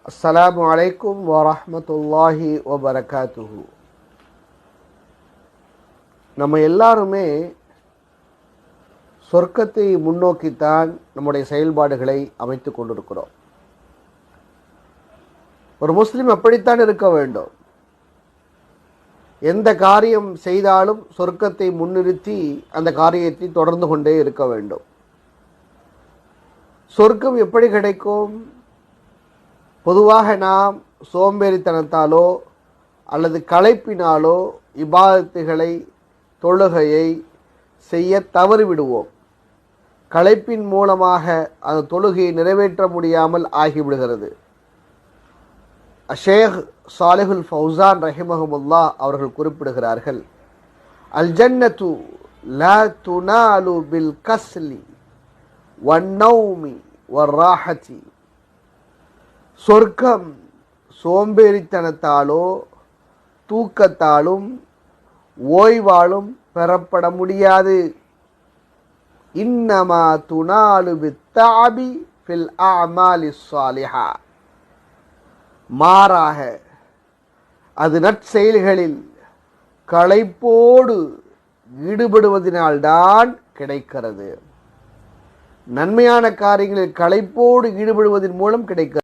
அஸ்ஸலாமு அலைக்கும் வரஹ்மத்துல்லாஹி வபரகாத்துஹு. நம்ம எல்லாருமே சொர்க்கத்தை முன்னோக்கித்தான் நம்முடைய செயல்பாடுகளை அமைத்து கொண்டிருக்கிறோம். ஒரு முஸ்லிம் அப்படித்தான் இருக்க வேண்டும். எந்த காரியம் செய்தாலும் சொர்க்கத்தை முன்னிறுத்தி அந்த காரியத்தை தொடர்ந்து கொண்டே இருக்க வேண்டும். சொர்க்கம் எப்படி கிடைக்கும்? பொதுவாக நாம் சோம்பேறித்தனத்தாலோ அல்லது களைப்பினாலோ இபாதத்துகளை தொழுகையை செய்ய தவறிவிடுவோம். களைப்பின் மூலமாக அந்த தொழுகையை நிறைவேற்ற முடியாமல் ஆகிவிடுகிறது. ஷேக் சாலிஹுல் ஃபௌசான் ரஹிமஹுமுல்லாஹ் அவர்கள் குறிப்பிடுகிறார்கள், அல் ஜன்னத்து லா துனாலு பில் கஸ்லி வன்னௌமி வர்ராஹதி. சொர்க்கம் சோம்பேறித்தனத்தாலோ தூக்கத்தாலும் ஓய்வாலும் பெறப்பட முடியாது. இன்னமா துனாலு பித்தாபி ஃபில் அமாலி ஸாலிஹா. மாறாக அது நற்செயல்களில் களைப்போடு ஈடுபடுவதனால்தான் கிடைக்கிறது. நன்மையான காரியங்களில் களைப்போடு ஈடுபடுவதன் மூலம் கிடைக்கிறது.